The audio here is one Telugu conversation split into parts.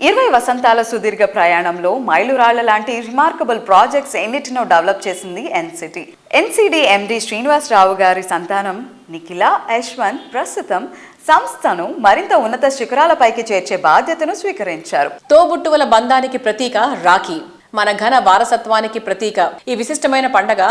20 వసంతాల సుదీర్ఘ ప్రయాణంలో మైలురాళ్ల లాంటి రిమార్కబుల్ ప్రాజెక్ట్స్ ఎన్నిటినో డెవలప్ చేసింది ఎన్సిటీ. ఎన్సిడి ఎండి శ్రీనివాసరావు గారి సంతానం నిఖిల యశ్వంత్ ప్రస్తుతం సంస్థను మరింత ఉన్నత శిఖరాలపైకి చేర్చే బాధ్యతను స్వీకరించారు. తోబుట్టువుల బంధానికి ప్రతీక రాఖీ, మన ఘన వారసత్వానికి ప్రతీక. ఈ విశిష్టమైన పండగ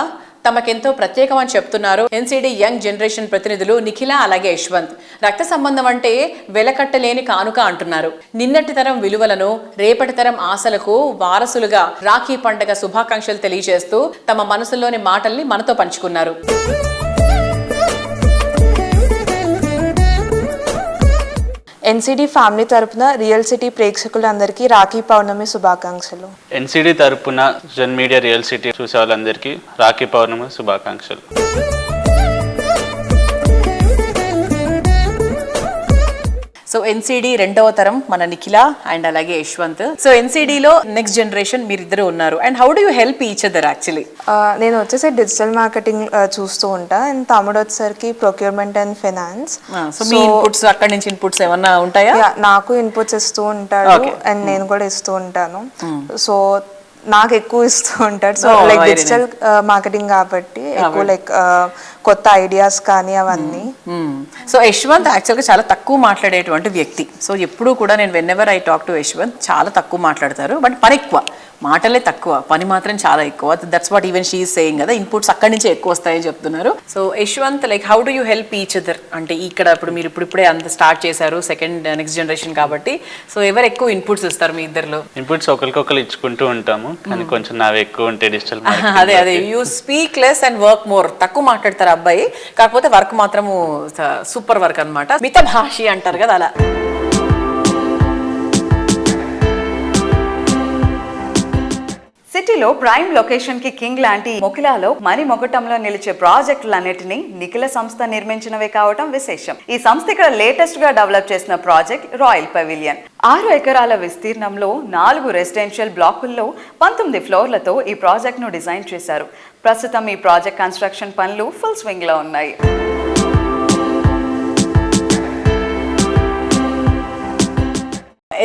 తమకెంతో ప్రత్యేకమని చెప్తున్నారు ఎన్సిడి యంగ్ జనరేషన్ ప్రతినిధులు నిఖిల అలాగే యశ్వంత్. రక్త సంబంధం అంటే వెలకట్టలేని కానుక అంటున్నారు. నిన్నటి తరం విలువలను రేపటి తరం ఆశలకు వారసులుగా రాఖీ పండగ శుభాకాంక్షలు తెలియజేస్తూ తమ మనసులోని మాటల్ని మనతో పంచుకున్నారు. ఎన్సిడి ఫ్యామిలీ తరపున రియల్ సిటీ ప్రేక్షకులందరికీ రాఖీ పౌర్ణమి శుభాకాంక్షలు. ఎన్సిడి తరపున జన్ మీడియా రియల్ సిటీ చూసే వాళ్ళందరికీ రాఖీ పౌర్ణమి శుభాకాంక్షలు. సో ఎన్సిడి రెండవ తరం మన నిఖిల అండ్ అలాగే యశ్వంత్. సో ఎన్సిడిలో నెక్స్ట్ జనరేషన్ మీరిద్దరు ఉన్నారు. And how do you help each other actually? నేను వచ్చేసి డిజిటల్ మార్కెటింగ్ చూస్తూ ఉంటా అండ్ తమ్ముడు వచ్చేసరికి procurement and finance. So me inputs అక్కడి నుంచి ఇన్పుట్స్ ఏమన్నా ఉంటాయా? నాకు ఇన్పుట్స్ ఇస్తూ ఉంటాడు అండ్ నేను కూడా ఇస్తూ ఉంటాను. సో నాకు ఎక్కువ ఇస్తూ ఉంటాడు. సో లైక్ డిజిటల్ మార్కెటింగ్ కాబట్టి ఎక్కువ లైక్ కొత్త ఐడియాస్ కానీ అవన్నీ. సో యశ్వంత్ యాక్చువల్గా చాలా తక్కువ మాట్లాడేటువంటి వ్యక్తి. సో ఎప్పుడూ కూడా నేను when ever I talk to Yashwant చాలా తక్కువ మాట్లాడతారు. బట్ పని ఎక్కువ, మాటలే తక్కువ, పని మాత్రం చాలా ఎక్కువ. That's what even she is saying కదా, ఇన్పుట్స్ అక్కడి నుంచే ఎక్కువ వస్తాయని చెప్తున్నారు. So Yashwant like how do you help each other? అంటే ఇక్కడ ఇప్పుడు మీరు ఇప్పుడే అంత స్టార్ట్ చేశారు, సెకండ్ నెక్స్ట్ జనరేషన్ కాబట్టి. సో ఎవరు ఎక్కువ ఇన్పుట్స్ ఇస్తారు మీ ఇద్దరులో? ఇన్పుట్స్ ఒకరికొకరు ఇచ్చుకుంటూ ఉంటాము, కానీ కొంచెం నావి ఎక్కువ ఉంటాయి డిజిటల్. అదే you speak less and work more. తక్కువ మాట్లాడతారు అబ్బాయి, కాకపోతే వర్క్ మాత్రము సూపర్ వర్క్ అనమాట. మిత భాషి అంటారు కదా అలా. సిటీలో ప్రైమ్ లొకేషన్ కి కింగ్ లాంటి మొకిలాలో మణి మొగటంలో నిలిచే ప్రాజెక్టులన్నిటినీ నిఖిల సంస్థ నిర్మించినవే కావటం విశేషం. ఈ సంస్థ ఇక్కడ లేటెస్ట్ గా డెవలప్ చేసిన ప్రాజెక్ట్ రాయల్ పెవిలియన్. 6 ఎకరాల విస్తీర్ణంలో 4 రెసిడెన్షియల్ బ్లాకుల్లో 19 ఫ్లోర్లతో ఈ ప్రాజెక్ట్ ను డిజైన్ చేశారు. ప్రస్తుతం ఈ ప్రాజెక్ట్ కన్స్ట్రక్షన్ పనులు ఫుల్ స్వింగ్ లో ఉన్నాయి.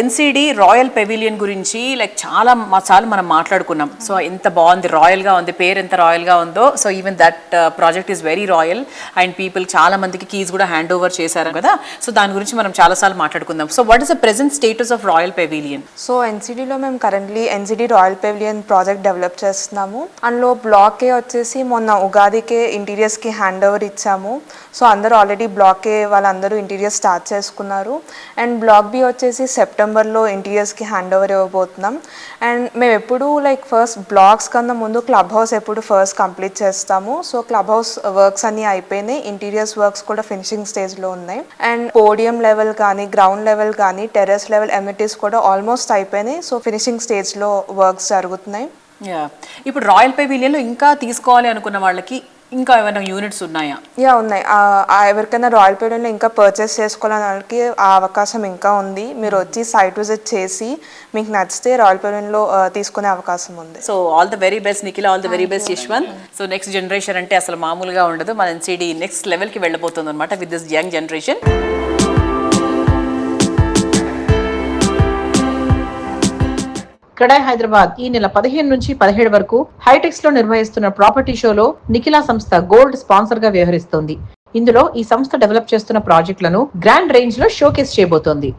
ఎన్సిడి రాయల్ పెవిలియన్ గురించి లైక్ చాలా మనం మాట్లాడుకున్నాం. సో ఎంత బాగుంది, రాయల్గా ఉంది, పేరు ఎంత రాయల్గా ఉందో. So even that project is very royal and people చాలా మందికి కీస్ కూడా హ్యాండ్ ఓవర్ చేశారు కదా. సో దాని గురించి మనం చాలాసార్లు మాట్లాడుకుందాం. So what is the present status of Royal Pavilion? So ఎన్సిడిలో మేము currently NCD Royal Pavilion project develop చేస్తున్నాము. అందులో బ్లాక్ ఏ వచ్చేసి మొన్న ఉగాదికే ఇంటీరియర్స్కి హ్యాండ్ ఓవర్ ఇచ్చాము. సో అందరూ ఆల్రెడీ బ్లాక్ ఏ వాళ్ళందరూ ఇంటీరియర్స్ స్టార్ట్ చేసుకున్నారు. అండ్ బ్లాక్ బి వచ్చేసి సెప్టెంబర్లో ఇంటీరియర్స్కి హ్యాండ్ ఓవర్ ఇవ్వబోతున్నాం. అండ్ మేము ఎప్పుడు లైక్ ఫస్ట్ బ్లాక్స్ కన్నా ముందు క్లబ్ హౌస్ ఎప్పుడు ఫస్ట్ కంప్లీట్ చేస్తాము. సో క్లబ్ హౌస్ వర్క్స్ అన్నీ అయిపోయినాయి, ఇంటీరియర్స్ వర్క్స్ కూడా ఫినిషింగ్ స్టేజ్లో ఉన్నాయి. అండ్ పోడియం లెవెల్ కానీ గ్రౌండ్ లెవెల్ కానీ టెర్రస్ లెవెల్ ఎమిటీస్ కూడా ఆల్మోస్ట్ అయిపోయినాయి. సో ఫినిషింగ్ స్టేజ్లో వర్క్స్ జరుగుతున్నాయి. ఇప్పుడు రాయల్ పెవిలియన్లో ఇంకా తీసుకోవాలి అనుకున్న వాళ్ళకి ఇంకా ఏమైనా యూనిట్స్ ఉన్నాయా? ఉన్నాయి. ఎవరికైనా రాయల్ పెవిలియన్లో ఇంకా పర్చేస్ చేసుకోవాలని వాళ్ళకి ఆ అవకాశం ఇంకా ఉంది. మీరు వచ్చి సైట్ విజిట్ చేసి మీకు నచ్చితే రాయల్ పెవిలియన్లో తీసుకునే అవకాశం ఉంది. So all the very best Nikhila, all the very best Yashwant. So next generation అంటే అసలు మామూలుగా ఉండదు. మన ఎన్సిడి నెక్స్ట్ లెవెల్కి వెళ్ళబోతుంది అనమాట with this young generation. CREDAI Hyderabad ఈ నెల 15 నుంచి 17 వరకు హైటెక్స్ లో నిర్వహిస్తున్న ప్రాపర్టీ షోలో నిఖిల సంస్థ గోల్డ్ స్పాన్సర్ గా వ్యవహరిస్తోంది. ఇందులో ఈ సంస్థ డెవలప్ చేస్తున్న ప్రాజెక్టులను గ్రాండ్ రేంజ్ లో షోకేస్ చేయబోతోంది.